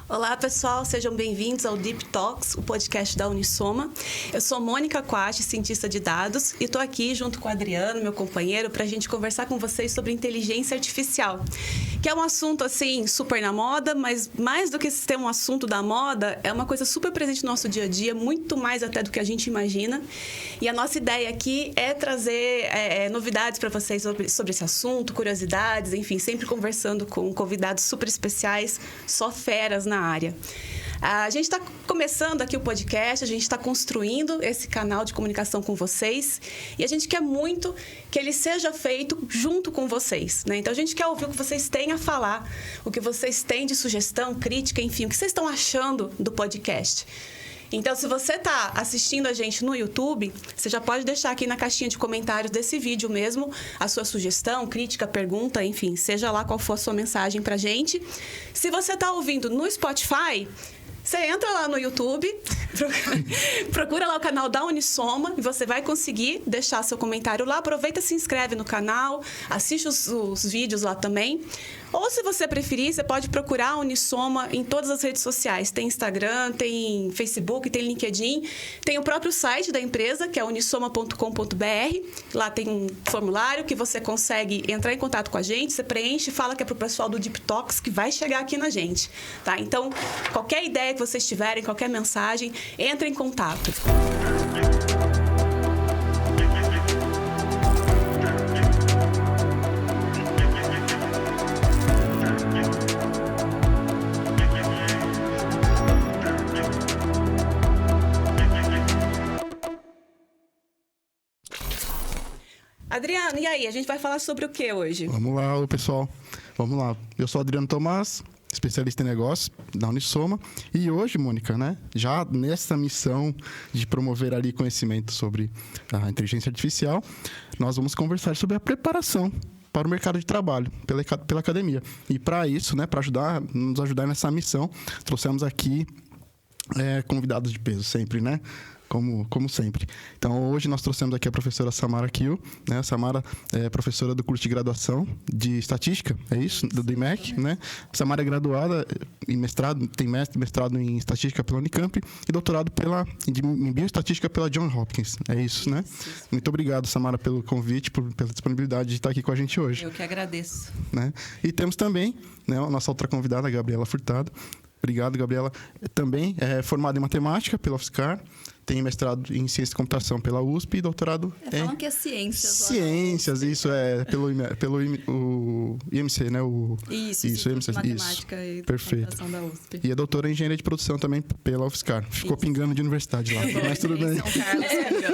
Olá, pessoal, sejam bem-vindos ao Deep Talks, o podcast da Unisoma. Eu sou Mônica Quach, cientista de dados, e estou aqui junto com o Adriano, meu companheiro, para a gente conversar com vocês sobre inteligência artificial, que é um assunto, assim, super na moda, mas mais do que ser um assunto da moda, é uma coisa super presente no nosso dia a dia, muito mais até do que a gente imagina. E a nossa ideia aqui é trazer novidades para vocês sobre esse assunto, curiosidades, enfim, sempre conversando com convidados super especiais, só feras na área. A gente está começando aqui o podcast, a gente está construindo esse canal de comunicação com vocês e a gente quer muito que ele seja feito junto com vocês, né? Então, a gente quer ouvir o que vocês têm a falar, o que vocês têm de sugestão, crítica, enfim, o que vocês estão achando do podcast. Então, se você está assistindo a gente no YouTube, você já pode deixar aqui na caixinha de comentários desse vídeo mesmo a sua sugestão, crítica, pergunta, enfim, seja lá qual for a sua mensagem para a gente. Se você está ouvindo no Spotify, você entra lá no YouTube, procura lá o canal da Unisoma e você vai conseguir deixar seu comentário lá. Aproveita e se inscreve no canal, assiste os vídeos lá também. Ou, se você preferir, você pode procurar a Unisoma em todas as redes sociais. Tem Instagram, tem Facebook, tem LinkedIn. Tem o próprio site da empresa, que é unisoma.com.br. Lá tem um formulário que você consegue entrar em contato com a gente. Você preenche e fala que é para o pessoal do Deep Talks que vai chegar aqui na gente. Tá? Então, qualquer ideia que vocês tiverem, qualquer mensagem, entre em contato. Adriano, e aí? A gente vai falar sobre o que hoje? Vamos lá, pessoal. Vamos lá. Eu sou Adriano Tomás, especialista em negócios da Unisoma. E hoje, Mônica, né, já nessa missão de promover ali conhecimento sobre a inteligência artificial, nós vamos conversar sobre a preparação para o mercado de trabalho pela academia. E para isso, né, para nos ajudar nessa missão, trouxemos aqui convidados de peso sempre, né? Como sempre. Então, hoje nós trouxemos aqui a professora Samara Kiel, né? A Samara é professora do curso de graduação de Estatística, é isso? Do IMEC, né? Samara é graduada em mestrado, tem mestrado em Estatística pela Unicamp e doutorado em Bioestatística pela Johns Hopkins, é isso, né? Muito obrigado, Samara, pelo convite, pela disponibilidade de estar aqui com a gente hoje. Eu que agradeço. Né? E temos também, né, a nossa outra convidada, a Gabriela Furtado. Obrigado, Gabriela. Também é formada em Matemática pela UFSCar, tem mestrado em Ciência de Computação pela USP e doutorado falam que é Ciências. Ciências, isso é pelo IMC, né? Isso, IMC, Matemática isso. e Perfeito. Computação da USP. E é doutora em Engenharia de Produção também pela UFSCar. Ficou pingando de universidade lá, mas tudo bem. São Carlos.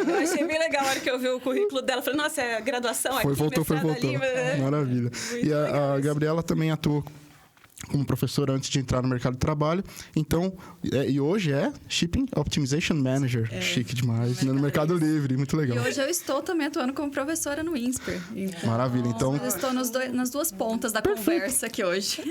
Eu achei bem legal a hora que eu vi o currículo dela. Falei, nossa, é graduação aqui, Voltou. ali. Maravilha. E a Gabriela também atuou como professora antes de entrar no mercado de trabalho. Então, e hoje é Shipping Optimization Manager. Chique demais. No Mercado Livre, muito legal. E hoje eu estou também atuando como professora no INSPER. Então, maravilha. Então, eu estou nas duas pontas da conversa aqui hoje.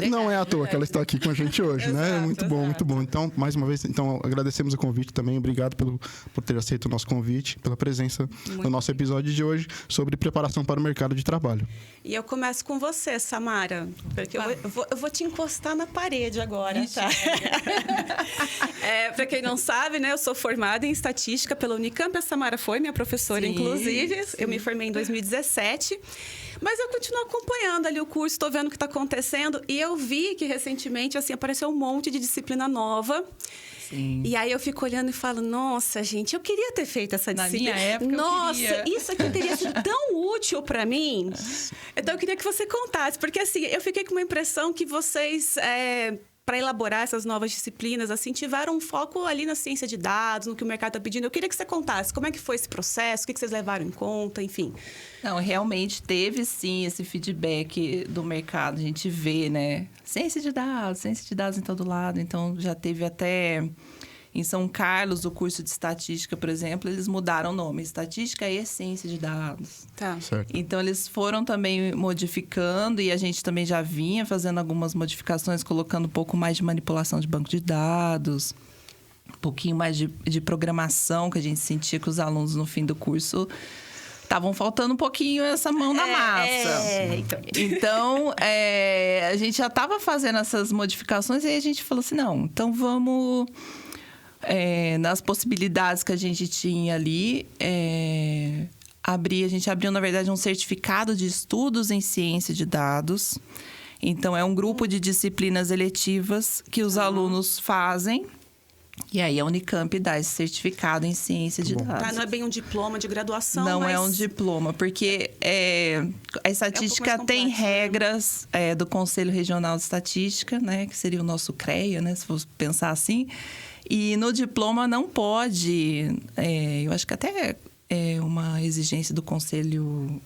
Não é à toa que ela está aqui com a gente hoje, né? Muito bom, muito bom. Então, mais uma vez, agradecemos o convite também. Obrigado por ter aceito o nosso convite, pela presença no nosso episódio de hoje sobre preparação para o mercado de trabalho. E eu começo com você, Samara, porque eu vou te encostar na parede agora, tá? Para quem não sabe, né, eu sou formada em Estatística pela Unicamp. A Samara foi minha professora, inclusive. Sim. Eu me formei em 2017. Mas eu continuo acompanhando ali o curso, estou vendo o que está acontecendo. E eu vi que, recentemente, assim, apareceu um monte de disciplina nova. Sim. E aí eu fico olhando e falo, nossa, gente, eu queria ter feito essa disciplina. Na minha época, nossa, isso aqui teria sido tão útil para mim. Então, eu queria que você contasse. Porque, assim, eu fiquei com uma impressão que vocês... para elaborar essas novas disciplinas, assim, tiveram um foco ali na ciência de dados, no que o mercado está pedindo. Eu queria que você contasse como é que foi esse processo, o que vocês levaram em conta, enfim. Não, realmente teve, sim, esse feedback do mercado. A gente vê, né? Ciência de dados em todo lado. Então, já teve até... Em São Carlos, o curso de estatística, por exemplo, eles mudaram o nome. Estatística e ciência de dados. Tá. Certo. Então, eles foram também modificando e a gente também já vinha fazendo algumas modificações, colocando um pouco mais de manipulação de banco de dados, um pouquinho mais de programação, que a gente sentia que os alunos, no fim do curso, estavam faltando um pouquinho essa mão na massa. Então, a gente já estava fazendo essas modificações e aí a gente falou assim, não, então vamos... nas possibilidades que a gente tinha ali, a gente abriu, na verdade, um certificado de estudos em ciência de dados. Então, é um grupo de disciplinas eletivas que os alunos fazem. E aí, a Unicamp dá esse certificado em ciência de dados. Não é bem um diploma de graduação, Não mas... é um diploma, porque a estatística tem regras do Conselho Regional de Estatística, né? Que seria o nosso CREA, né? Se fosse pensar assim. E no diploma não pode... eu acho que até é uma exigência do Conselho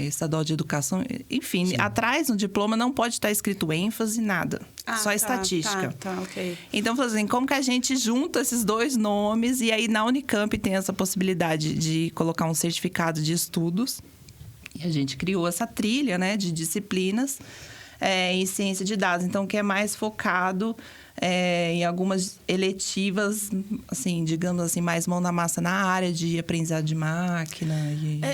Estadual de Educação. Enfim, atrás no diploma não pode estar escrito ênfase, nada. Só estatística. Tá, ok. Então, assim, como que a gente junta esses dois nomes? E aí, na Unicamp tem essa possibilidade de colocar um certificado de estudos. E a gente criou essa trilha, né, de disciplinas em ciência de dados. Então, que é mais focado... em algumas eletivas, assim, digamos assim, mais mão na massa na área de aprendizado de máquina.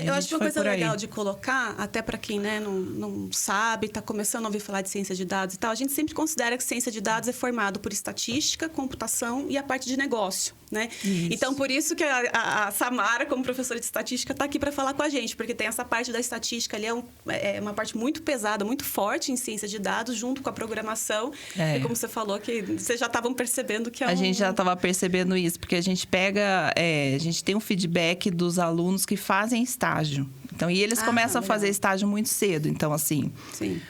Eu acho que uma coisa legal de colocar, até para quem não sabe, está começando a ouvir falar de ciência de dados e tal, a gente sempre considera que ciência de dados é formado por estatística, computação e a parte de negócio, né? Isso. Então, por isso que a Samara, como professora de estatística, está aqui para falar com a gente, porque tem essa parte da estatística ali, é uma parte muito pesada, muito forte em ciência de dados, junto com a programação. E como você falou, que vocês já estavam percebendo que A gente já estava percebendo isso, porque a gente pega... a gente tem um feedback dos alunos que fazem estágio. Então, e eles começam a fazer estágio muito cedo. Então, assim... Sim.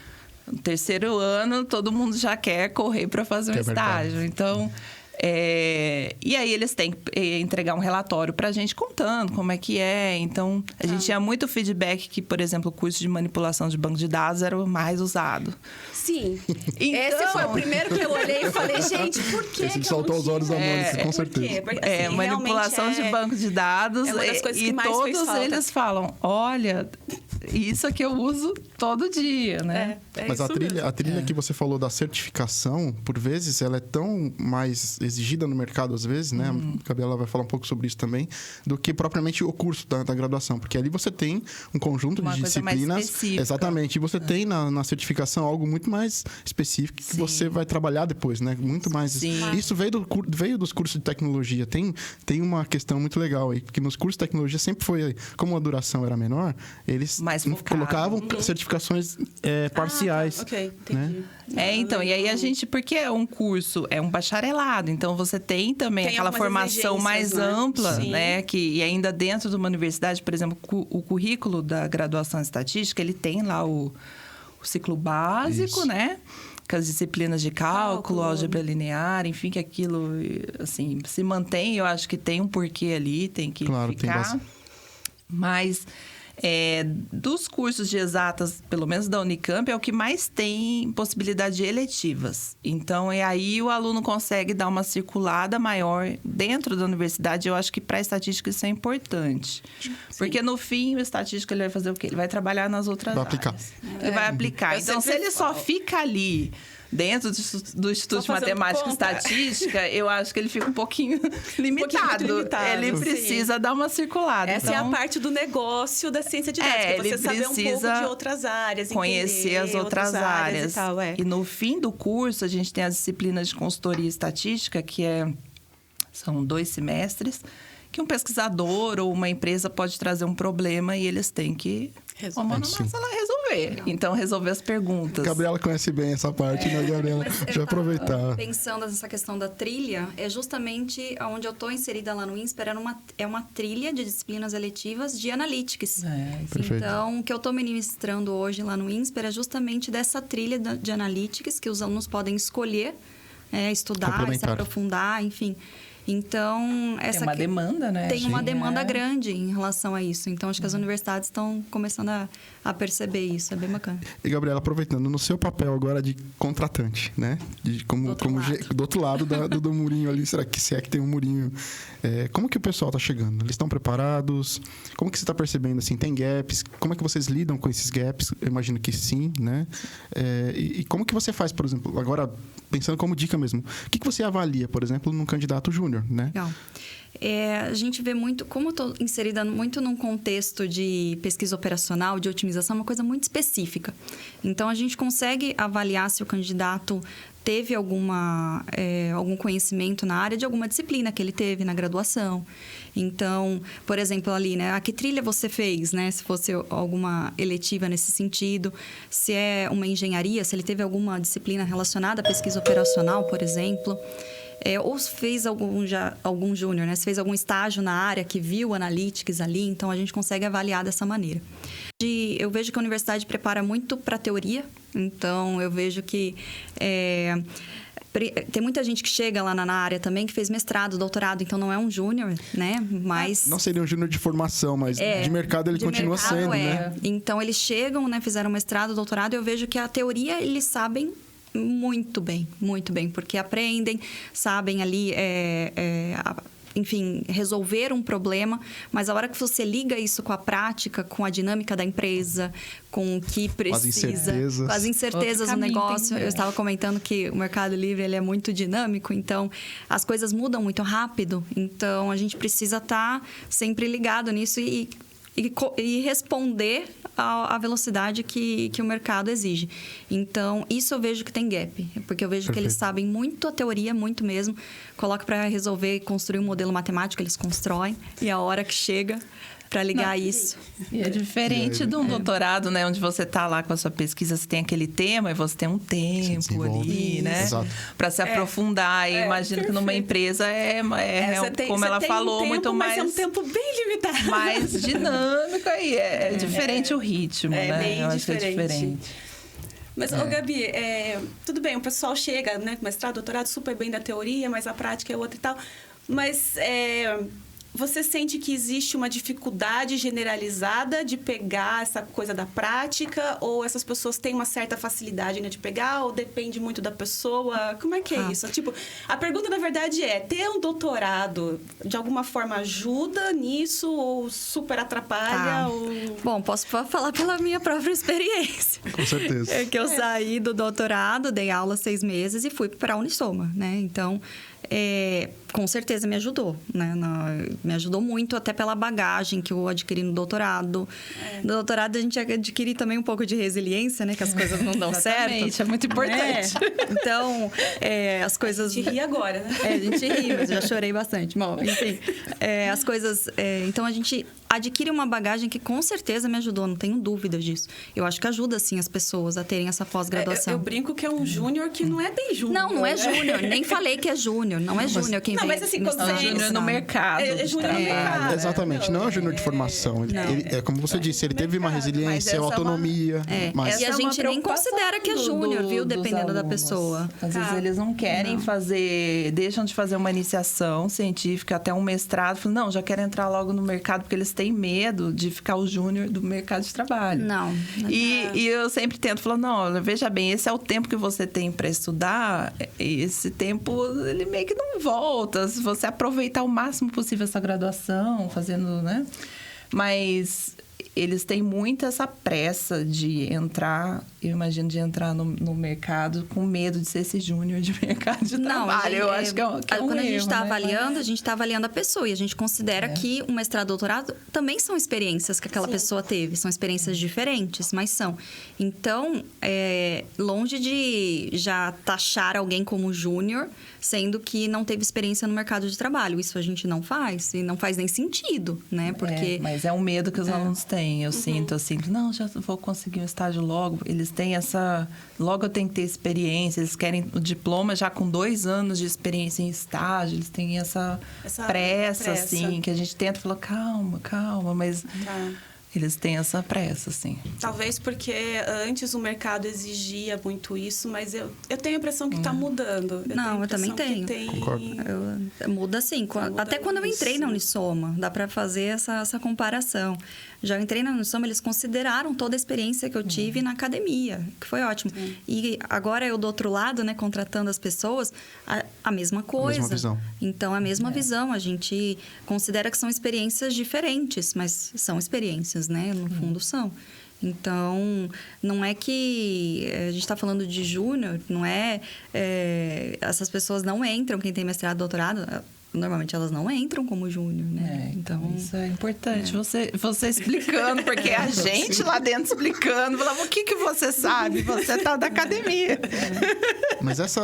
No terceiro ano, todo mundo já quer correr para fazer um estágio. Verdade. Então... e aí eles têm que entregar um relatório para a gente contando como é que é. Então, a gente tinha muito feedback que, por exemplo, o curso de manipulação de banco de dados era o mais usado. Sim. Então... Esse foi o primeiro que eu olhei e falei, gente, por que Esse saltou os olhos da Mônica, com certeza. Porque, assim, manipulação de banco de dados. É uma das coisas que mais fez todos falta. eles falam, olha, isso aqui eu uso todo dia, né? Mas isso a trilha que você falou da certificação, por vezes, ela é tão mais exigida no mercado, às vezes, né? A Gabriela vai falar um pouco sobre isso também, do que propriamente o curso da graduação. Porque ali você tem um conjunto Uma de coisa mais disciplinas. específica. Exatamente. E você tem na certificação algo muito mais específico que você vai trabalhar depois, né? Muito mais. Sim. Isso veio dos cursos de tecnologia. Tem uma questão muito legal aí, que nos cursos de tecnologia sempre foi, como a duração era menor, eles Mais focado. colocavam certificações parciais. Ok, entendi. Então, e aí a gente, porque é um curso, é um bacharelado, então você tem também Tem aquela algumas formação mais exigências, né? ampla, Sim. né? E ainda dentro de uma universidade, por exemplo, o currículo da graduação em estatística, ele tem lá o ciclo básico, Isso. né? Com as disciplinas de cálculo, álgebra linear, enfim, que aquilo, assim, se mantém. Eu acho que tem um porquê ali, tem que Claro, tem ficar. bastante. Mas dos cursos de exatas, pelo menos da Unicamp, é o que mais tem possibilidade de eletivas. Então, aí o aluno consegue dar uma circulada maior dentro da universidade. Eu acho que para a estatística isso é importante. Sim. Porque, no fim, o estatístico ele vai fazer o quê? Ele vai trabalhar nas outras Vai aplicar. áreas. Ele vai aplicar. Então, se ele só fica ali... Dentro do Instituto de Matemática e Estatística, eu acho que ele fica um pouquinho limitado. Ele precisa dar uma circulada. Essa é a parte do negócio da ciência de dados, que você saber um pouco de outras áreas, conhecer as outras áreas. E tal, E no fim do curso, a gente tem as disciplinas de consultoria estatística, que são 2 semestres, que um pesquisador ou uma empresa pode trazer um problema e eles têm que resolver. Então, resolver as perguntas. Gabriela conhece bem essa parte, né, Gabriela? Já aproveitar. Pensando nessa questão da trilha, é justamente onde eu estou inserida lá no INSPER, é uma trilha de disciplinas eletivas de Analytics. Perfeito. Então, o que eu estou ministrando hoje lá no INSPER é justamente dessa trilha de Analytics, que os alunos podem escolher, estudar, se aprofundar, enfim... Então, essa tem uma demanda, né? Tem uma demanda grande em relação a isso. Então, acho que as universidades estão começando a perceber isso. É bem bacana. E, Gabriela, aproveitando, no seu papel agora de contratante, né? Do outro lado do murinho ali, se é que tem um murinho. Como que o pessoal está chegando? Eles estão preparados? Como que você está percebendo, assim, tem gaps? Como é que vocês lidam com esses gaps? Eu imagino que sim, né? E como que você faz, por exemplo, agora, pensando como dica mesmo, o que você avalia, por exemplo, num candidato júnior? júnior, né? Legal. A gente vê muito, como eu estou inserida muito num contexto de pesquisa operacional, de otimização, uma coisa muito específica. Então, a gente consegue avaliar se o candidato teve algum conhecimento na área de alguma disciplina que ele teve na graduação. Então, por exemplo, ali, né? Que trilha você fez, né? Se fosse alguma eletiva nesse sentido. Se é uma engenharia, se ele teve alguma disciplina relacionada à pesquisa operacional, por exemplo. Ou fez algum júnior, né? Se fez algum estágio na área que viu analytics ali, então a gente consegue avaliar dessa maneira. Eu vejo que a universidade prepara muito para a teoria, então eu vejo que tem muita gente que chega lá na área também que fez mestrado, doutorado, então não é um júnior, né? Mas não seria um júnior de formação, mas de mercado ele continua sendo, né? Então eles chegam, né? Fizeram mestrado, doutorado, e eu vejo que a teoria eles sabem muito bem, porque aprendem, sabem ali, enfim, resolver um problema, mas a hora que você liga isso com a prática, com a dinâmica da empresa, com o que precisa, com as incertezas do negócio. Eu estava comentando que o Mercado Livre ele é muito dinâmico, então as coisas mudam muito rápido, então a gente precisa estar sempre ligado nisso e responder à velocidade que o mercado exige. Então, isso eu vejo que tem gap. Porque eu vejo que eles sabem muito a teoria, muito mesmo. Coloca para resolver e construir um modelo matemático, eles constroem. E a hora que chega para ligar isso. E é diferente de um doutorado, né? Onde você tá lá com a sua pesquisa, você tem aquele tema e você tem um tempo ali, né? Para se aprofundar. E imagino que numa empresa como ela falou, muito mais... Mas é um tempo bem limitado. Mais dinâmico aí. É diferente o ritmo, né? Bem eu diferente. acho que é diferente. Mas, Gabi, tudo bem, o pessoal chega, né? Mestrado, doutorado, super bem da teoria, mas a prática é outra e tal. Mas... Você sente que existe uma dificuldade generalizada de pegar essa coisa da prática? Ou essas pessoas têm uma certa facilidade, né, de pegar? Ou depende muito da pessoa? Como é que é isso? Tipo, a pergunta, na verdade, ter um doutorado de alguma forma ajuda nisso? Ou super atrapalha? Ou... Bom, posso falar pela minha própria experiência. Com certeza. É que eu saí do doutorado, dei aula 6 meses e fui para a Unisoma, né? Então... com certeza me ajudou, né? Me ajudou muito até pela bagagem que eu adquiri no doutorado. No doutorado, a gente adquire também um pouco de resiliência, né? Que as coisas não dão certo. É muito importante. Então, as coisas... A gente ri agora, né? A gente ri, mas eu já chorei bastante. Bom, enfim, as coisas... então, a gente adquire uma bagagem que com certeza me ajudou, não tenho dúvida disso. Eu acho que ajuda, sim, as pessoas a terem essa pós-graduação. Eu brinco que é um júnior que não é bem júnior. Não é júnior. Nem falei que é júnior. Não é júnior quem vem. Mas assim, quando é júnior no mercado. É júnior no mercado. Exatamente. Não é um júnior de formação. Ele, como você disse, ele teve uma resiliência, autonomia. Mas... E a gente nem considera que é júnior, viu? Dependendo da pessoa. Às vezes eles não querem deixam de fazer uma iniciação científica até um mestrado. Falam, não, já quero entrar logo no mercado, porque eles têm medo de ficar o júnior do mercado de trabalho. Não. E eu sempre tento falar, não, veja bem, esse é o tempo que você tem para estudar, esse tempo, ele meio que não volta. Se você aproveitar o máximo possível essa graduação, fazendo, né? Mas eles têm muito essa pressa de entrar, eu imagino, de entrar no mercado com medo de ser esse júnior de mercado de trabalho. Eu acho que é um quando a gente está né? avaliando, a gente está avaliando a pessoa. E a gente considera que o mestrado e doutorado também são experiências que aquela pessoa teve. São experiências diferentes, mas são. Então, longe de já taxar alguém como júnior, sendo que não teve experiência no mercado de trabalho. Isso a gente não faz. E não faz nem sentido, né? Porque... mas é um medo que os alunos têm. Eu sinto assim, não, já vou conseguir um estágio logo. Eles têm essa... Logo eu tenho que ter experiência. Eles querem o diploma já com 2 anos de experiência em estágio. Eles têm essa pressa, assim, que a gente tenta falar, calma, mas... Eles têm essa pressa, assim. Talvez porque antes o mercado exigia muito isso, mas eu tenho a impressão que está mudando. Eu também tenho. Concordo. Muda sim. Até quando eu entrei na Unisoma, dá para fazer essa comparação. Já eu entrei na Unisoma, eles consideraram toda a experiência que eu tive na academia, que foi ótimo. E agora eu do outro lado, né, contratando as pessoas, a mesma coisa. A mesma visão. Então, a mesma visão. A gente considera que são experiências diferentes, mas são experiências, né? No fundo, são. Então, não é que a gente está falando de júnior, não é... essas pessoas não entram, quem tem mestrado, doutorado... normalmente elas não entram como júnior, né? Então isso é importante. Você explicando, porque a gente lá dentro explicando, falava, o que você sabe? Você tá da academia. Mas essa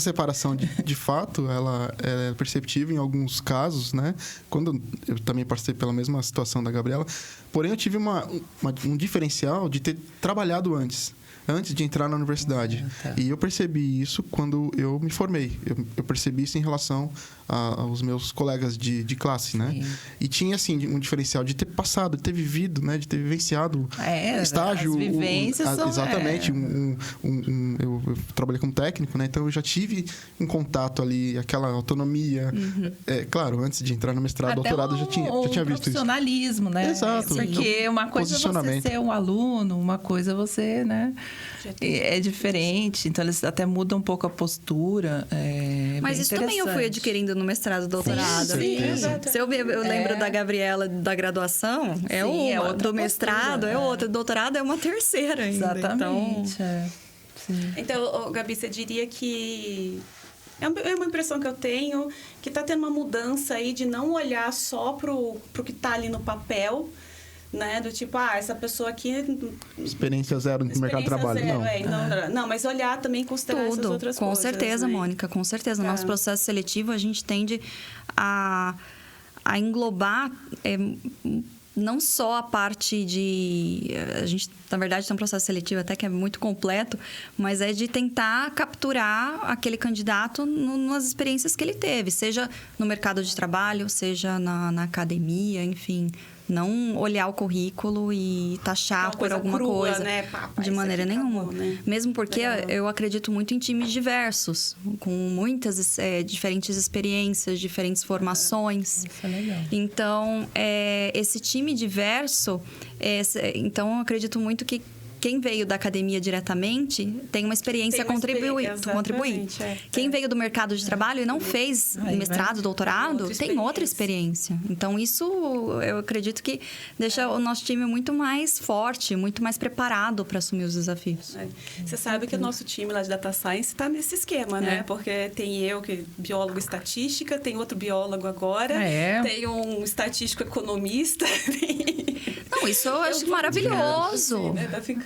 separação, de fato, ela é perceptível em alguns casos, né? Quando eu também passei pela mesma situação da Gabriela, porém eu tive um diferencial de ter trabalhado antes de entrar na universidade. Tá. E eu percebi isso quando eu me formei. Eu percebi isso em relação aos meus colegas de classe, né? Sim. E tinha, assim, um diferencial de ter passado, de ter vivido, né? De ter vivenciado estágio. As vivências são... Exatamente. Eu trabalhei como técnico, né? Então, eu já tive um contato ali, aquela autonomia. Claro, antes de entrar no mestrado, doutorado, eu já tinha visto isso. Profissionalismo, né? Exato. Porque uma coisa é você ser um aluno, uma coisa é você, né? É diferente. Então, eles até mudam um pouco a postura. Mas isso também eu fui adquirindo no mestrado e doutorado. Sim, Se eu lembro da Gabriela da graduação, é uma. Do mestrado é outra. Do doutorado é uma terceira ainda. Exatamente. Então, Gabi, você diria que... É uma impressão que eu tenho, que está tendo uma mudança aí de não olhar só pro que está ali no papel, né? Do tipo, essa pessoa aqui... Experiência zero no mercado de trabalho, não. Não, mas olhar também, considerar essas outras com coisas. Certeza, né? Mônica, com certeza. No nosso processo seletivo, a gente tende a englobar... não só a parte de... A gente, na verdade, tem um processo seletivo até que é muito completo, mas é de tentar capturar aquele candidato nas experiências que ele teve, seja no mercado de trabalho, seja na academia, enfim. Não olhar o currículo e taxar por alguma coisa, né? de maneira nenhuma. Acabou, né? Mesmo porque eu acredito muito em times diversos, com muitas diferentes experiências, diferentes formações. Isso é legal. Então, esse time diverso, então eu acredito muito que quem veio da academia diretamente tem uma experiência a contribuir. Quem veio do mercado de trabalho e não fez mestrado, doutorado, tem outra experiência. Então, isso eu acredito que deixa o nosso time muito mais forte, muito mais preparado para assumir os desafios. Você sabe que o nosso time lá de Data Science está nesse esquema, né? Porque tem eu, que é biólogo estatística, tem outro biólogo agora, tem um estatístico economista. Não, isso eu acho maravilhoso.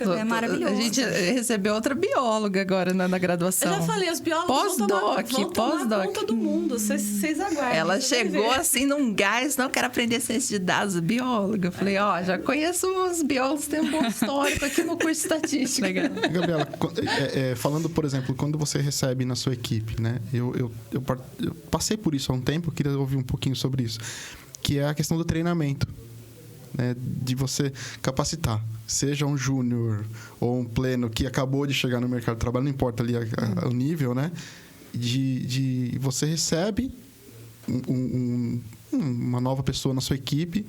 É maravilhoso. A gente recebeu outra bióloga agora na graduação. Eu já falei, os biólogos vão tomar conta do mundo. Vocês aguardem. Ela chegou assim num gás, não quero aprender ciência de dados, bióloga. Eu falei, já conheço os biólogos, tem um bom histórico aqui no curso de estatística. Legal. Gabriela, falando, por exemplo, quando você recebe na sua equipe, né? Eu passei por isso há um tempo, eu queria ouvir um pouquinho sobre isso, que é a questão do treinamento. Né, de você capacitar, seja um júnior ou um pleno que acabou de chegar no mercado de trabalho, não importa ali o nível, né? De você recebe uma nova pessoa na sua equipe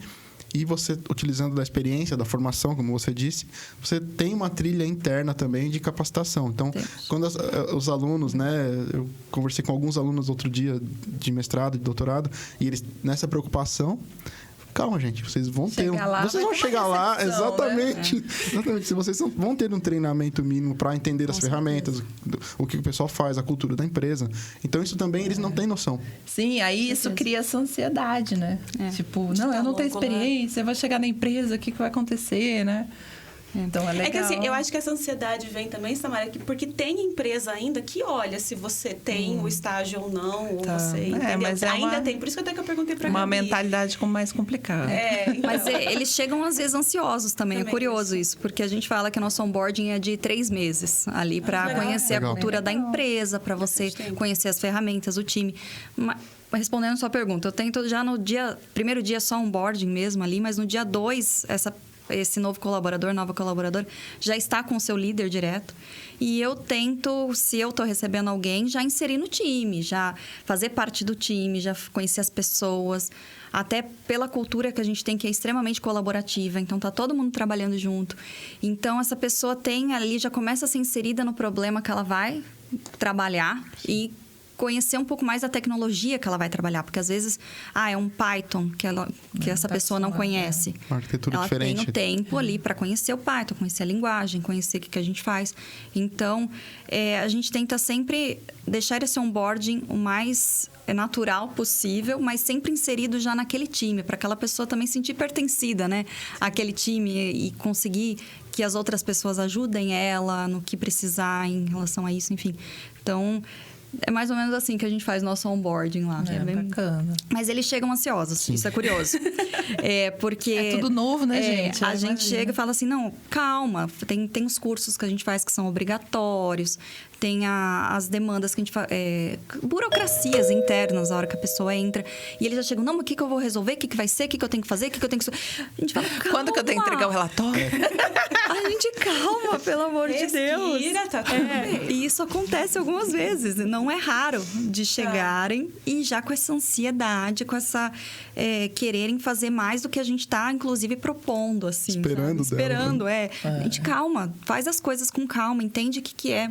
e você, utilizando da experiência, da formação, como você disse, você tem uma trilha interna também de capacitação. Então, quando os alunos, né? Eu conversei com alguns alunos outro dia de mestrado, de doutorado, e eles, nessa preocupação... Calma, gente, vocês vão ter... Vocês vão chegar lá, exatamente. Né? Exatamente. Se vocês vão ter um treinamento mínimo para entender as ferramentas, o que o pessoal faz, a cultura da empresa. Então, isso também eles não têm noção. Sim, aí isso cria essa ansiedade, né? Tipo, eu não tenho experiência, eu vou chegar na empresa, o que vai acontecer, né? Então, é legal. É que assim, eu acho que essa ansiedade vem também, Samara, porque tem empresa ainda que olha se você tem o estágio ou não, ou você entendeu? Mas ainda tem, por isso que até que eu perguntei pra uma Gabi. mentalidade mais complicada. Então. Mas eles chegam às vezes ansiosos também, é curioso isso, porque a gente fala que nosso onboarding é de 3 meses ali para conhecer a cultura da empresa, para você conhecer as ferramentas, o time. Respondendo a sua pergunta, eu tento já no primeiro dia só onboarding mesmo ali, mas no dia 2, esse novo colaborador, nova colaboradora, já está com o seu líder direto. E eu tento, se eu estou recebendo alguém, já inserir no time, já fazer parte do time, já conhecer as pessoas. Até pela cultura que a gente tem, que é extremamente colaborativa. Então, tá todo mundo trabalhando junto. Então, essa pessoa já começa a ser inserida no problema que ela vai trabalhar e conhecer um pouco mais da tecnologia que ela vai trabalhar, porque às vezes, é um Python que essa pessoa não conhece. Uma arquitetura ela diferente. tem o tempo ali para conhecer o Python, conhecer a linguagem, conhecer o que a gente faz. Então, a gente tenta sempre deixar esse onboarding o mais natural possível, mas sempre inserido já naquele time, para aquela pessoa também sentir pertencida, né, àquele time e conseguir que as outras pessoas ajudem ela no que precisar em relação a isso, enfim. Então, é mais ou menos assim que a gente faz nosso onboarding lá. É bem bacana. Mas eles chegam ansiosos, isso é curioso. Porque... É tudo novo, né, gente? A gente chega e fala assim, não, calma, tem os cursos que a gente faz que são obrigatórios, tem as demandas que a gente faz, burocracias internas na hora que a pessoa entra. E eles já chegam, não, mas o que eu vou resolver? O que vai ser? O que eu tenho que fazer? O que eu tenho que... A gente fala, calma. Quando que eu tenho que entregar o relatório? A gente, calma, pelo amor de Deus. Respira, tá tudo bem. E isso acontece algumas vezes. Não é raro de chegarem e já com essa ansiedade, com essa... quererem fazer mais do que a gente está, inclusive, propondo, assim. Esperando sabe? dela, Esperando, A gente, calma, faz as coisas com calma, entende o que é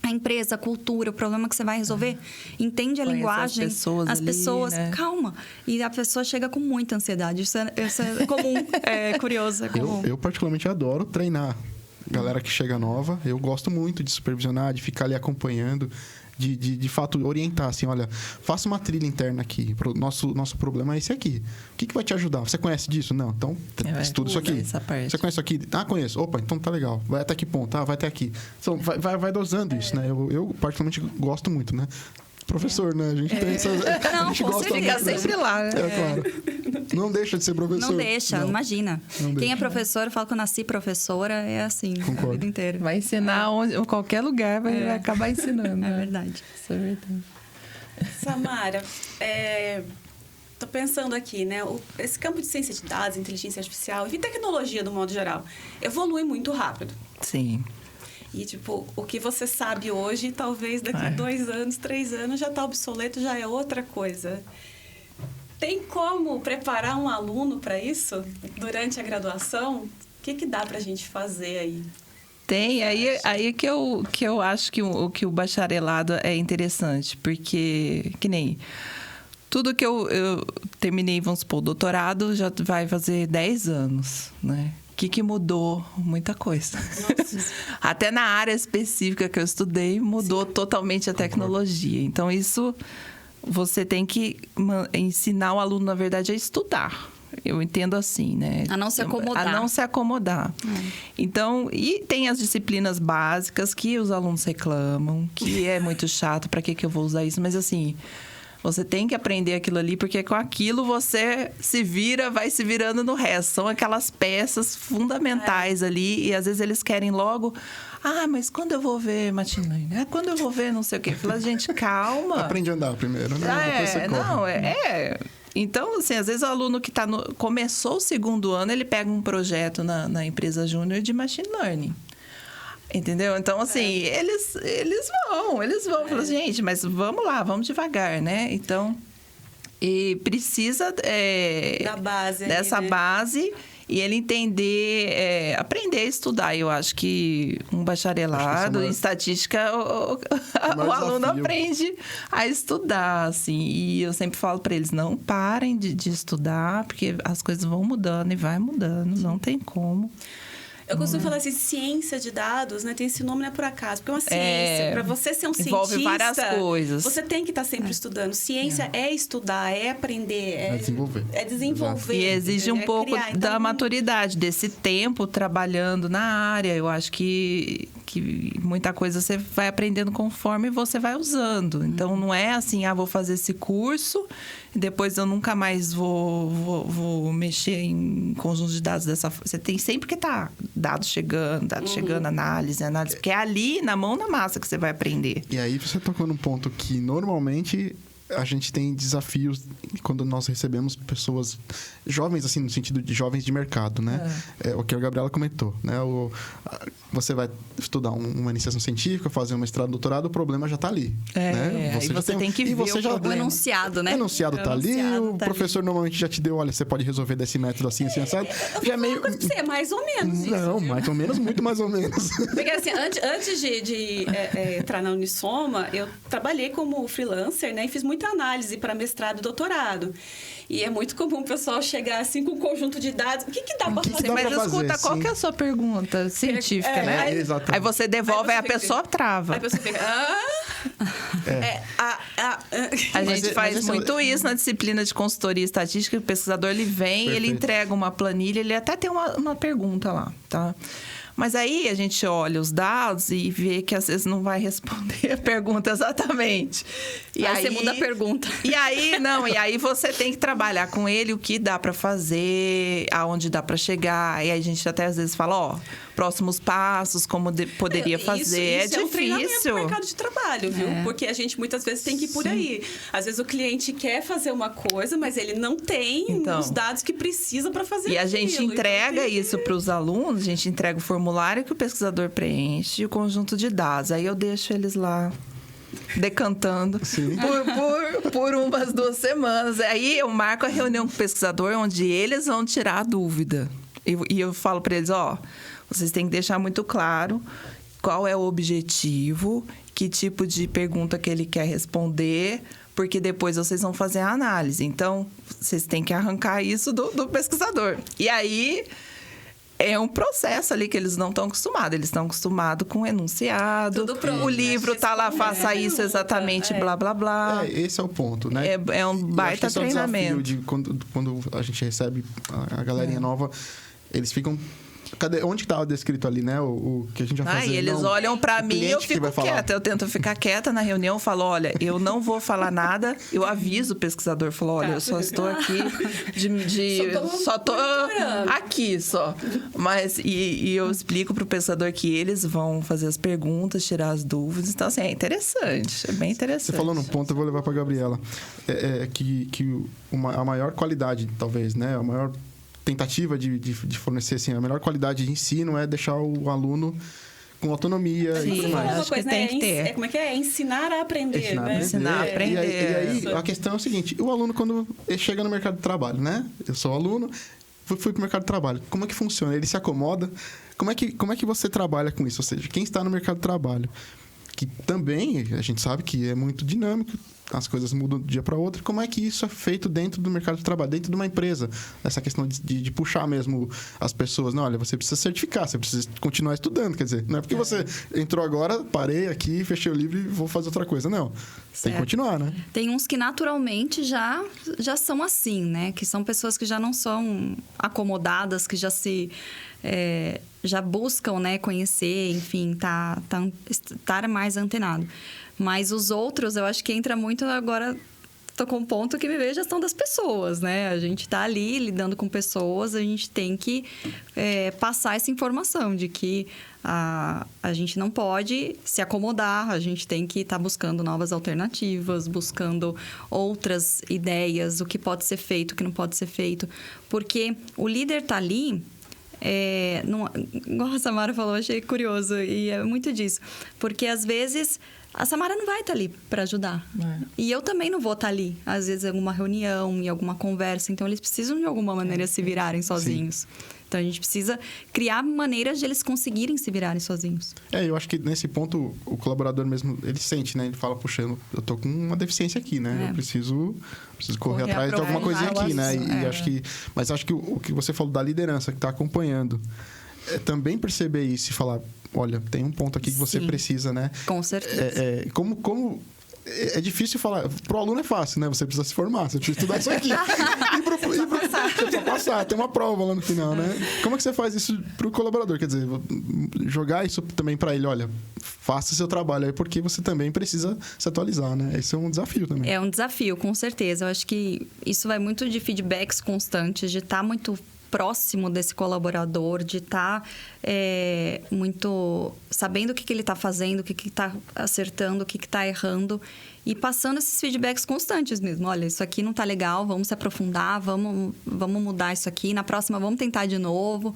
a empresa, a cultura, o problema que você vai resolver. Entende a Conhece linguagem, as pessoas ali, né? calma. E a pessoa chega com muita ansiedade. Isso é comum, é curioso, é comum. Eu particularmente adoro treinar galera que chega nova. Eu gosto muito de supervisionar, de ficar ali acompanhando, de fato orientar, assim, olha, faça uma trilha interna aqui. Nosso problema é esse aqui. O que vai te ajudar? Você conhece disso? Não, então estuda isso aqui. Essa parte. Você conhece isso aqui? Ah, conheço. Opa, então tá legal. Vai até que ponto? Ah, vai até aqui. Então, vai dosando isso, né? Eu particularmente gosto muito, né? Professor, né? A gente tem essa... Não, a gente com gosta certeza. muito, Fica sempre lá, né? claro. Não deixa de ser professor. Não deixa, imagina. Não Quem deixa. é professor, eu falo que eu nasci professora, é assim, Concordo. a vida inteira. Vai ensinar em qualquer lugar, vai acabar ensinando. É né? verdade. Isso é verdade. Samara, tô pensando aqui, né? Esse campo de ciência de dados, inteligência artificial e tecnologia, do modo geral, evolui muito rápido. Sim. E, tipo, o que você sabe hoje, talvez daqui 2 anos, 3 anos, já tá obsoleto, já é outra coisa. Tem como preparar um aluno para isso durante a graduação? O que dá pra gente fazer aí? Tem, aí que eu acho que o bacharelado é interessante, porque, que nem... Tudo que eu terminei, vamos supor, o doutorado já vai fazer 10 anos, né? O que mudou? Muita coisa. Até na área específica que eu estudei, mudou totalmente a tecnologia. Então, isso você tem que ensinar o aluno, na verdade, a estudar. Eu entendo assim, né? A não se acomodar. A não se acomodar. Então, e tem as disciplinas básicas que os alunos reclamam, que é muito chato, para que eu vou usar isso? Mas, assim... Você tem que aprender aquilo ali, porque com aquilo você vai se virando no resto. São aquelas peças fundamentais ali. E às vezes eles querem logo... Ah, mas quando eu vou ver machine learning? Quando eu vou ver não sei o quê? Fala, gente, calma. Aprende a andar primeiro, né? Depois você corre. Então, assim, às vezes o aluno que começou o 2º ano, ele pega um projeto na empresa júnior de machine learning. Entendeu? Então, assim, eles vão. Falam, gente, mas vamos lá, vamos devagar, né? Então, e precisa da base dessa aí, né? base e ele entender, aprender a estudar. Eu acho que um bacharelado em estatística, o aluno aprende a estudar, assim. E eu sempre falo para eles, não parem de estudar, porque as coisas vão mudando e vai mudando, não tem como. Eu costumo falar assim, ciência de dados, né? Tem esse nome, não é por acaso, porque é uma ciência. Para você ser um envolve cientista... várias coisas. Você tem que estar sempre estudando. Ciência é estudar, é aprender. É desenvolver. É desenvolver. E exige um pouco criar. Então, da maturidade, desse tempo trabalhando na área. Eu acho que muita coisa você vai aprendendo conforme você vai usando. Então, não é assim, vou fazer esse curso e depois eu nunca mais vou mexer em conjunto de dados dessa forma. Você tem sempre que estar dados chegando, análise, porque é ali, na mão na massa, que você vai aprender. E aí você tocou num ponto que normalmente a gente tem desafios quando nós recebemos pessoas jovens, assim, no sentido de jovens de mercado, né? É o que a Gabriela comentou, né? Você vai estudar uma iniciação científica, fazer um mestrado, doutorado, o problema já está ali. Né? Você tem que ver o problema. O enunciado, né? O enunciado está ali, o professor normalmente já te deu, olha, você pode resolver desse método assim, assim, assado. Já é meio... É mais ou menos isso. Não, mais ou menos, muito mais ou menos. Porque assim, antes de entrar na Unisoma, eu trabalhei como freelancer, né? E fiz muita análise para mestrado e doutorado. E é muito comum o pessoal chegar assim com um conjunto de dados. O que dá para fazer? Mas escuta, qual que é a sua pergunta científica, né? Exatamente. Aí você devolve, aí a pessoa trava. Aí a pessoa fica... A gente faz muito isso na disciplina de consultoria estatística. O pesquisador, ele vem, Perfeito. ele entrega uma planilha, ele até tem uma pergunta lá, tá? Mas aí a gente olha os dados e vê que às vezes não vai responder a pergunta exatamente. E aí você muda a pergunta. E aí você tem que trabalhar com ele o que dá para fazer, aonde dá para chegar. E aí a gente até às vezes fala, ó, próximos passos, como poderia fazer. Isso é um treinamento difícil. no mercado de trabalho, viu? Porque a gente muitas vezes tem que ir por aí. Às vezes o cliente quer fazer uma coisa, mas ele não tem os dados que precisa para fazer E aquilo. a gente entrega isso para os alunos, a gente entrega o formulário que o pesquisador preenche e o conjunto de dados. Aí eu deixo eles lá decantando por umas 2 semanas. Aí eu marco a reunião com o pesquisador, onde eles vão tirar a dúvida. E eu falo para eles, ó, vocês têm que deixar muito claro qual é o objetivo, que tipo de pergunta que ele quer responder, porque depois vocês vão fazer a análise. Então, vocês têm que arrancar isso do pesquisador. E aí... é um processo ali que eles não estão acostumados. Eles estão acostumados com enunciado. Tudo pronto, o livro tá lá, faça isso exatamente, blá, blá, blá. Esse é o ponto, né? É um baita esse é o treinamento. desafio de quando a gente recebe a galerinha nova, eles ficam... Onde que estava descrito ali, né? O que a gente vai fazer? E eles olham para mim e eu fico quieta. Eu tento ficar quieta na reunião, falo, olha, eu não vou falar nada. Eu aviso o pesquisador, falo, olha, eu só estou aqui só tô aqui, só. Mas, e eu explico pro pesquisador que eles vão fazer as perguntas, tirar as dúvidas. Então, assim, é interessante, é bem interessante. Você falou num ponto, eu vou levar para Gabriela. A maior qualidade, talvez, né? A maior tentativa de fornecer assim, a melhor qualidade de ensino é deixar o aluno com autonomia e tudo mais. Uma coisa, tem que ter. Como é que é? Ensinar a aprender, né? Ensinar a aprender. E aí, a questão é o seguinte, o aluno, quando ele chega no mercado de trabalho, né? Eu sou aluno, fui pro mercado de trabalho. Como é que funciona? Ele se acomoda? Como é que você trabalha com isso? Ou seja, quem está no mercado de trabalho, que também a gente sabe que é muito dinâmico, as coisas mudam de um dia para outro. Como é que isso é feito dentro do mercado de trabalho, dentro de uma empresa? Essa questão de puxar mesmo as pessoas. Não, olha, você precisa certificar, você precisa continuar estudando. Quer dizer, não é porque você entrou agora, parei aqui, fechei o livro e vou fazer outra coisa. Não, tem que continuar, né? Tem uns que naturalmente já são assim, né? Que são pessoas que já não são acomodadas, que já já buscam, né, conhecer, enfim, estar mais antenado. Mas os outros, eu acho que entra muito agora... Tô com um ponto que me vejo a gestão das pessoas, né? A gente tá ali lidando com pessoas, a gente tem que passar essa informação de que a gente não pode se acomodar, a gente tem que estar buscando novas alternativas, buscando outras ideias, o que pode ser feito, o que não pode ser feito. Porque o líder tá ali... igual a Samara falou, achei curioso, e é muito disso. Porque, às vezes, a Samara não vai estar ali para ajudar. E eu também não vou estar ali. Às vezes, em alguma reunião, em alguma conversa. Então, eles precisam, de alguma maneira, se virarem sozinhos. Sim. Então, a gente precisa criar maneiras de eles conseguirem se virarem sozinhos. Eu acho que, nesse ponto, o colaborador mesmo, ele sente, né? Ele fala, puxa, eu tô com uma deficiência aqui, né? Eu preciso correr atrás de alguma coisinha aqui, né? Mas acho que o que você falou da liderança, que está acompanhando, também perceber isso e falar, olha, tem um ponto aqui que você precisa, né? Com certeza. Como é difícil falar. Pro aluno é fácil, né? Você precisa se formar, você precisa estudar isso aqui. Você precisa passar, tem uma prova lá no final, né? Como é que você faz isso pro colaborador? Quer dizer, jogar isso também para ele, olha, faça o seu trabalho aí, porque você também precisa se atualizar, né? Esse é um desafio também. É um desafio, com certeza. Eu acho que isso vai muito de feedbacks constantes, de estar muito próximo desse colaborador, de estar muito sabendo o que ele está fazendo, o que está acertando, o que está errando e passando esses feedbacks constantes mesmo. Olha, isso aqui não está legal, vamos se aprofundar, vamos mudar isso aqui, na próxima vamos tentar de novo.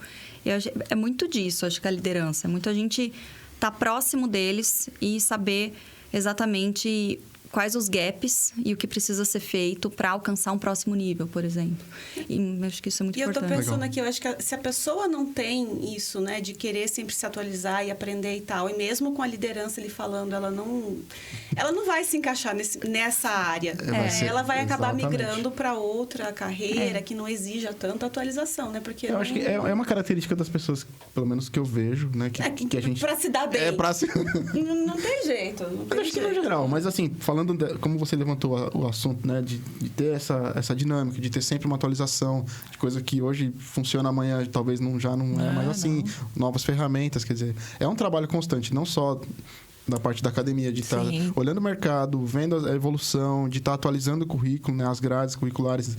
É muito disso, acho que a liderança. É muito a gente estar próximo deles e saber exatamente quais os gaps e o que precisa ser feito para alcançar um próximo nível, por exemplo. E acho que isso é muito importante. E eu tô pensando aqui, eu acho que se a pessoa não tem isso, né, de querer sempre se atualizar e aprender e tal, e mesmo com a liderança ali falando, ela não vai se encaixar nessa área. Ela vai acabar migrando para outra carreira que não exija tanta atualização, né? Porque eu acho que é uma característica das pessoas, pelo menos que eu vejo, né, que a gente... Para se dar bem. Não tem jeito. Mas acho que no geral, mas assim, falando como você levantou o assunto, né, de ter essa dinâmica, de ter sempre uma atualização, de coisa que hoje funciona, amanhã talvez já não é mais assim, novas ferramentas, quer dizer, é um trabalho constante, não só da parte da academia, de estar olhando o mercado, vendo a evolução, de estar atualizando o currículo, né, as grades curriculares,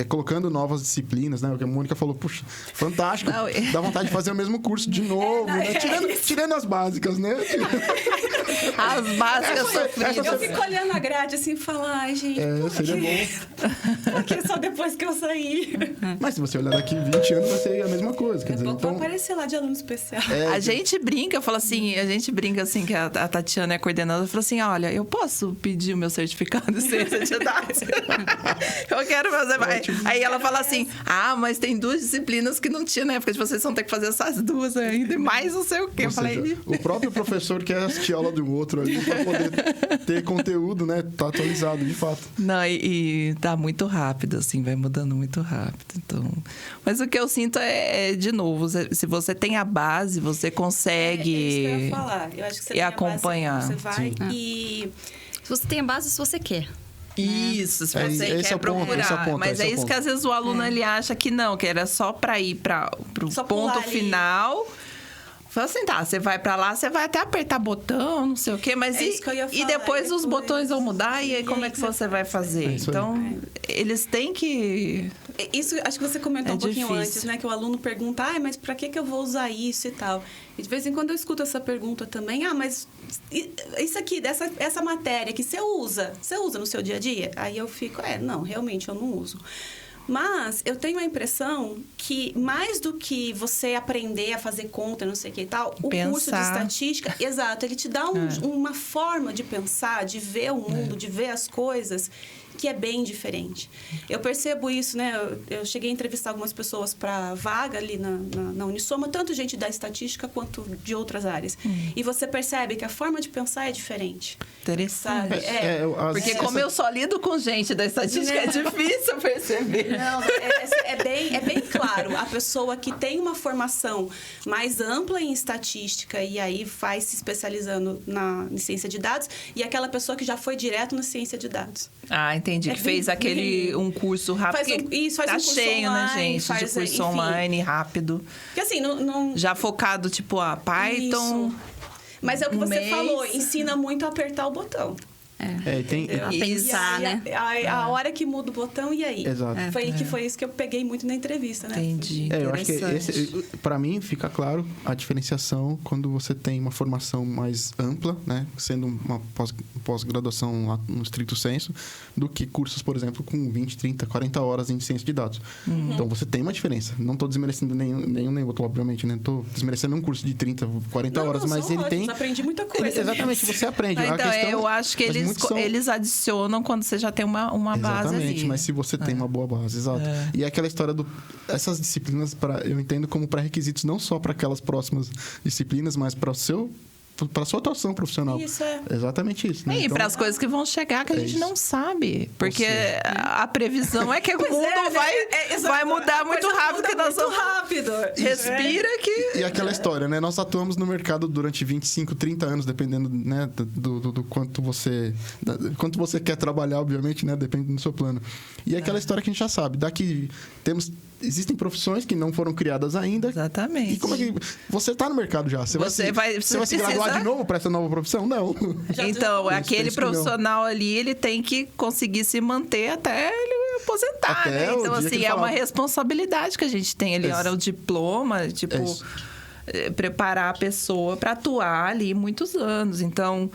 colocando novas disciplinas, né? O que a Mônica falou, puxa, fantástico, dá vontade de fazer o mesmo curso de novo, né? Tirando as básicas, né? As básicas sofridas. Eu fico olhando a grade assim e falo, ai, gente, seria bom. Porque só depois que eu saí. Mas se você olhar daqui 20 anos, vai ser a mesma coisa. Quer dizer, vou aparecer lá de aluno especial. A gente brinca que a Tatiana é coordenadora, falou assim, olha, eu posso pedir o meu certificado de ciência de dados? Eu quero fazer mais. Aí ela fala assim, mas tem 2 disciplinas que não tinha na época de vocês vão ter que fazer essas 2 ainda, e mais não sei o quê. Eu falei... O próprio professor quer assistir a aula do outro ali para poder ter conteúdo, né? Tá atualizado, de fato. Não, e tá muito rápido, assim, vai mudando muito rápido. Então... Mas o que eu sinto de novo, se você tem a base, você consegue... É isso que eu ia falar. Eu acho que você tem acompanhar. Você vai e... Se você tem a base, se você quer. Isso, se você quer procurar. Mas é isso que às vezes o aluno ele acha que não, que era só para ir para o ponto final. Fala assim, tá, você vai pra lá, você vai até apertar botão, não sei o quê, mas e depois os botões vão mudar, e aí como é que você vai fazer? Então, eles têm que... Isso, acho que você comentou um pouquinho antes, né? Que o aluno pergunta, mas pra que eu vou usar isso e tal? E de vez em quando eu escuto essa pergunta também, mas isso aqui, essa matéria que você usa no seu dia a dia? Aí eu fico, não, realmente eu não uso. Mas eu tenho a impressão que, mais do que você aprender a fazer conta, não sei o que e tal, o curso de estatística, exato, ele te dá uma forma de pensar, de ver o mundo, de ver as coisas, que é bem diferente. Eu percebo isso, né? Eu cheguei a entrevistar algumas pessoas para vaga ali na Unisoma, tanto gente da estatística quanto de outras áreas. E você percebe que a forma de pensar é diferente. Interessante. Porque como eu só lido com gente da estatística, é difícil perceber. Não, é bem claro. A pessoa que tem uma formação mais ampla em estatística e aí vai se especializando em ciência de dados, e aquela pessoa que já foi direto na ciência de dados. Entendi. Que fez um curso rápido. Faz um curso cheio, online, né, gente? De curso online, rápido. Porque assim, não... Já focado, tipo, Python. Isso. Mas é o que você falou, ensina muito a apertar o botão. Tem... A pensar, né? A hora que muda o botão, e aí? Exato. Foi isso que eu peguei muito na entrevista, né? Entendi. Eu acho que para mim, fica claro a diferenciação quando você tem uma formação mais ampla, né? Sendo uma pós-graduação lá no estrito senso, do que cursos, por exemplo, com 20, 30, 40 horas em ciência de dados. Então, você tem uma diferença. Não estou desmerecendo nenhum nem outro, obviamente, né? Estou desmerecendo um curso de 30, 40 horas, mas ele tem... Eu aprendi muita coisa. Exatamente, você aprende. Então, eu acho que eles adicionam quando você já tem uma base ali. Exatamente, mas se você tem uma boa base, exato. E aquela história essas disciplinas, eu entendo como pré-requisitos não só para aquelas próximas disciplinas, mas para a sua atuação profissional. Isso é. Exatamente isso, né? E para as coisas que vão chegar que a gente não sabe. Porque a previsão é que o mundo vai mudar muito rápido. Que nós vamos... rápido. Respira que... E aquela história, né? Nós atuamos no mercado durante 25, 30 anos, dependendo, né, do quanto você quer trabalhar, obviamente, né? Depende do seu plano. E aquela história que a gente já sabe. Existem profissões que não foram criadas ainda. Exatamente. E como é que... Você está no mercado já. Você vai se graduar de novo para essa nova profissão? Não. Então, aquele profissional ali, ele tem que conseguir se manter até ele aposentar, Até né? o Então, dia que assim, ele é falar. uma responsabilidade que a gente tem ali. É Hora o diploma, tipo, isso. preparar a pessoa para atuar ali muitos anos. Então,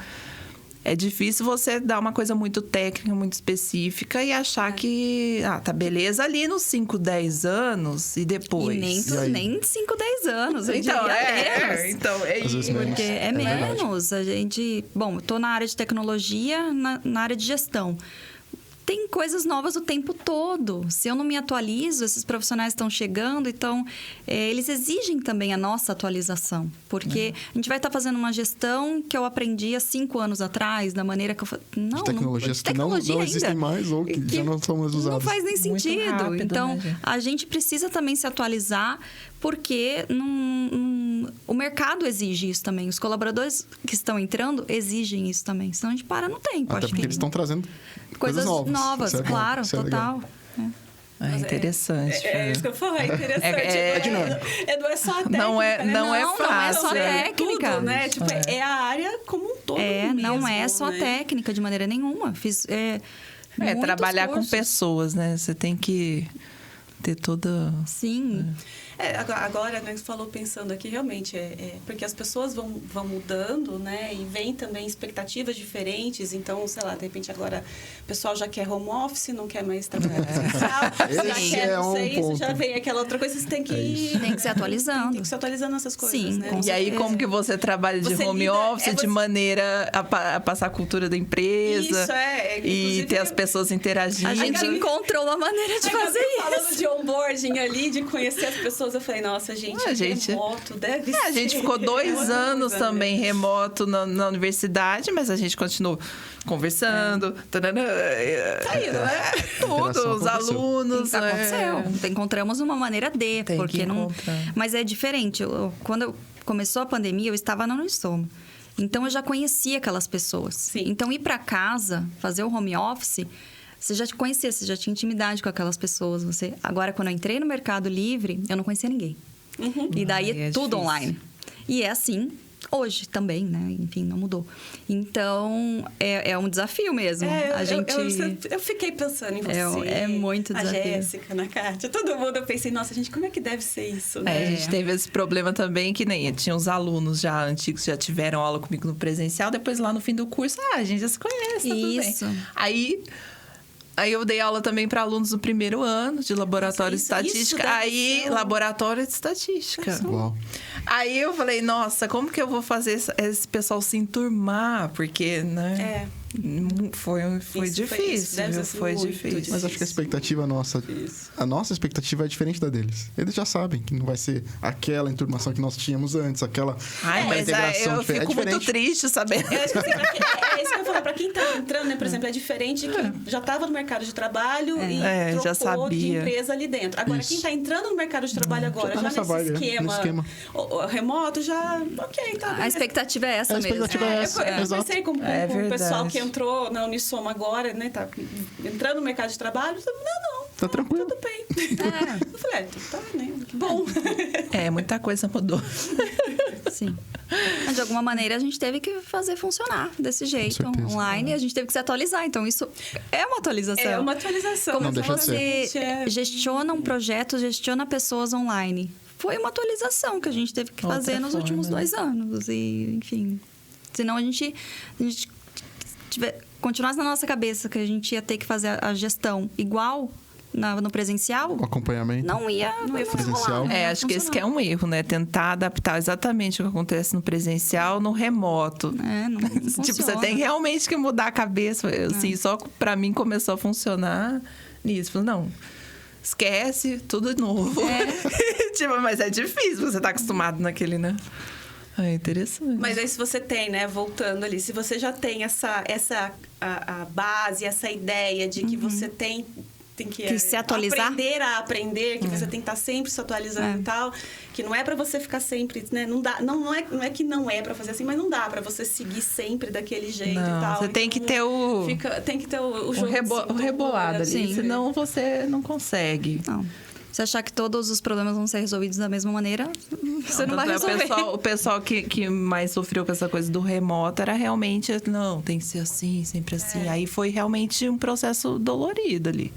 é difícil você dar uma coisa muito técnica, muito específica e achar que, tá beleza ali nos 5, 10 anos e depois. E nem 5, 10 anos, eu Então, diria menos. então, é Às vezes isso. menos. Porque é verdade. menos. A gente... Bom, eu tô na área de tecnologia, na área de gestão. Tem coisas novas o tempo todo. Se eu não me atualizo, esses profissionais estão chegando, então eles exigem também a nossa atualização. Porque a gente vai estar fazendo uma gestão que eu aprendi há 5 anos atrás, da maneira que eu... De tecnologias que não ainda. existem mais ou que já não são mais usadas. Não faz nem Muito sentido. rápido, Então, né, gente? a gente precisa também se atualizar, porque o mercado exige isso também. Os colaboradores que estão entrando exigem isso também. Senão a gente para no tempo. Até acho porque que eles estão trazendo coisas novas. Isso é bom, claro, isso é legal. total. É interessante. É isso que eu falo, é interessante. É dinâmico. Não é só a técnica, Não é- né? não é fácil, só é técnica. Tudo, né? Tipo, é a área como um todo Não mesmo, é só né? técnica de maneira nenhuma. Fiz muitos Trabalhar cursos. com pessoas, né? Você tem que ter toda... Sim. Agora, né, você falou pensando aqui, realmente, porque as pessoas vão mudando, né? E vem também expectativas diferentes. Então, sei lá, de repente agora o pessoal já quer home office, não quer mais trabalhar presencial. Já Esse quer, é não sei um isso, já ponto. vem aquela outra coisa. Você tem que ir... Tem que se atualizando. Tem que se atualizando essas coisas, Sim, né? com E aí, como que você trabalha de Você home lida- office você- de maneira a passar a cultura da empresa? Isso, E inclusive, ter as pessoas interagindo. A gente encontrou uma maneira de fazer isso. Falando de onboarding ali, de conhecer as pessoas, eu falei, nossa, gente, remoto deve ser. É, A gente ficou 2 anos também remoto na universidade, mas a gente continuou conversando. Tanana, Tá indo, né? Tudo, interação os aconteceu. alunos. Aconteceu. Encontramos uma maneira de, Tem porque que não. encontrar. Mas é diferente. Quando começou a pandemia, eu estava na Unisoma. Então eu já conhecia aquelas pessoas. Sim. Então ir para casa, fazer o home office, você já te conhecia, você já tinha intimidade com aquelas pessoas. Agora, quando eu entrei no Mercado Livre, eu não conhecia ninguém. E daí Ai, é tudo difícil. online. E é assim hoje também, né? Enfim, não mudou. Então, é um desafio mesmo. Eu fiquei pensando em você. É muito desafio. A Jéssica, na Kátia, todo mundo. Eu pensei, nossa, gente, como é que deve ser isso, né? A gente teve esse problema também, que nem tinha uns alunos já antigos, já tiveram aula comigo no presencial, depois lá no fim do curso, a gente já se conhece, tá tudo Isso. bem. Aí eu dei aula também para alunos do primeiro ano de laboratório de Nossa, isso estatística. deve Aí, ser laboratório de estatística. Uau. Aí eu falei, nossa, como que eu vou fazer esse pessoal se enturmar? Porque, né? Foi Isso difícil, deve viu? ser Foi muito difícil. Mas acho que a expectativa nossa... Isso. A nossa expectativa é diferente da deles. Eles já sabem que não vai ser aquela enturmação que nós tínhamos antes, aquela Ai, mas integração eu diferente. fico muito triste, sabendo. Eu acho que, assim, é isso que eu falo, pra quem tá entrando, né, por exemplo, é diferente de quem já estava no mercado de trabalho e já trocou de sabia. empresa ali dentro. Agora, Isso. quem tá entrando no mercado de trabalho agora, tá já nessa nesse vibe, né? esquema, No esquema. o remoto, já, ok, tá. A beleza. expectativa é essa A mesmo. expectativa é essa, Eu exato. conversei com o verdade. pessoal que entrou na Unisoma agora, né? Tá entrando no mercado de trabalho. Não. Tá tranquilo. Tudo bem. Eu falei, tá, né? Que bom. Muita coisa mudou. Sim. Mas de alguma maneira a gente teve que fazer funcionar desse jeito, certeza. online, e a gente teve que se atualizar. Então, isso é uma atualização. É uma atualização. Como Não que deixa de você ser. gestiona um projeto, gestiona pessoas online. Foi uma atualização que a gente teve que Outra fazer nos forma, últimos né? 2 anos. E, enfim. Senão a gente continuasse na nossa cabeça que a gente ia ter que fazer a gestão igual no presencial, O acompanhamento. não ia presencial. rolar, não ia Acho que esse que é funcionar. um erro, né? Tentar adaptar exatamente o que acontece no presencial no remoto. Não Tipo, você funciona. tem realmente que mudar a cabeça. Assim, só pra mim começou a funcionar nisso. Falei, não, esquece, tudo novo. Tipo, mas é difícil, você tá acostumado naquele, né? É interessante. Mas aí se você tem, né, voltando ali, se você já tem a base, essa ideia de que você tem que se atualizar. aprender a aprender, que você tem que estar sempre se atualizando e tal, que não é pra você ficar sempre, né, não é que não é pra fazer assim, mas não dá pra você seguir sempre daquele jeito Não, e tal. você tem que ter o... tem que ter o o jogo de cintura, rebolado ali, Sim. senão você não consegue. Não. Se achar que todos os problemas vão ser resolvidos da mesma maneira, você não vai Tanto é, resolver. o pessoal que mais sofreu com essa coisa do remoto era realmente, não, tem que ser assim, sempre assim. Aí foi realmente um processo dolorido ali.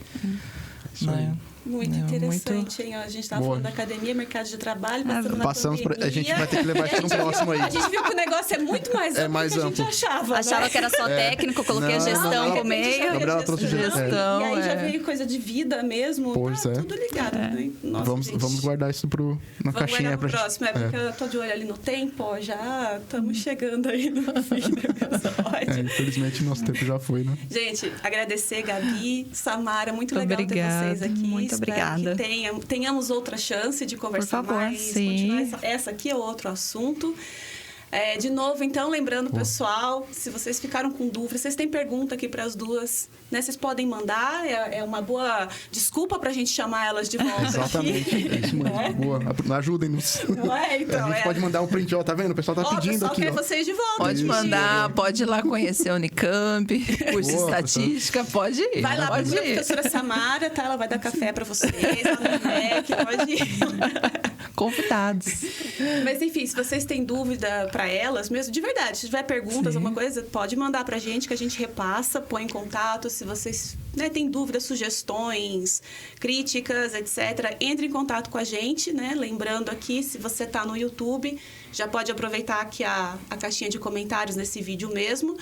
Isso aí. Muito interessante, hein? A gente estava falando da academia, mercado de trabalho, passando A gente vai ter que levar isso no próximo aí. A gente viu que o negócio é muito mais amplo do que a gente achava. Achava que era só técnico, coloquei a gestão pro meio. Gabriela trouxe gestão. E aí já veio coisa de vida mesmo. Pois tá tudo ligado, né? Nossa, vamos guardar isso na caixinha pra gente. Próximo, porque eu tô de olho ali no tempo, ó, já estamos chegando aí no fim do episódio. Infelizmente, nosso tempo já foi, né? Gente, agradecer, Gabi, Samara, muito legal ter vocês aqui. Muito obrigada. Que tenhamos outra chance de conversar Por favor, mais, sim. continuar essa aqui é outro assunto. De novo, então, lembrando, pessoal, se vocês ficaram com dúvidas, vocês têm pergunta aqui para as duas, né? Vocês podem mandar, é uma boa desculpa para a gente chamar elas de volta. Exatamente, aqui. é isso mesmo. Boa, ajudem-nos. Não é? Então, a gente pode mandar um print, ó, tá vendo? O pessoal tá pedindo pessoal aqui, quer ó. vocês de volta. Pode mandar, pode ir lá conhecer a Unicamp, curso de estatística, pode ir. Vai lá, pode procura a ir. professora Samara, tá? Ela vai dar café para vocês, lá no MEC, pode ir. Convidados. Mas enfim, se vocês têm dúvida para elas, mesmo de verdade, se tiver perguntas, Sim. alguma coisa, pode mandar pra gente que a gente repassa, põe em contato. Se vocês têm dúvidas, sugestões, críticas, etc., entre em contato com a gente, né? Lembrando aqui, se você tá no YouTube, já pode aproveitar aqui a caixinha de comentários nesse vídeo mesmo.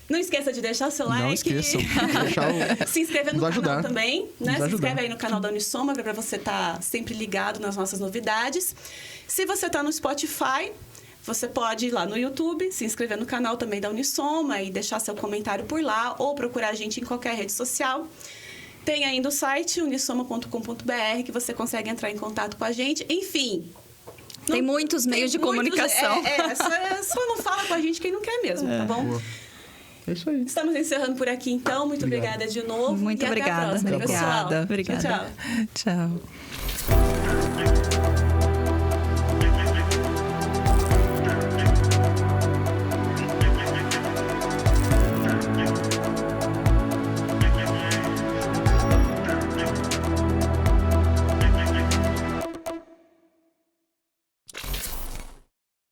Não esqueça de deixar o seu like. Não esqueçam de deixar se inscrever no canal também, né? Se ajudar. inscreve aí no canal da Unisoma para você estar sempre ligado nas nossas novidades. Se você está no Spotify, você pode ir lá no YouTube, se inscrever no canal também da Unisoma e deixar seu comentário por lá ou procurar a gente em qualquer rede social. Tem ainda o site unisoma.com.br que você consegue entrar em contato com a gente. Enfim, tem muitos meios de comunicação. Só não fala com a gente quem não quer mesmo, tá bom? Boa. É isso aí. Estamos encerrando por aqui, então. Muito obrigada de novo. Muito e obrigada. Até a próxima, pessoal. Obrigada. Tchau, tchau. Tchau.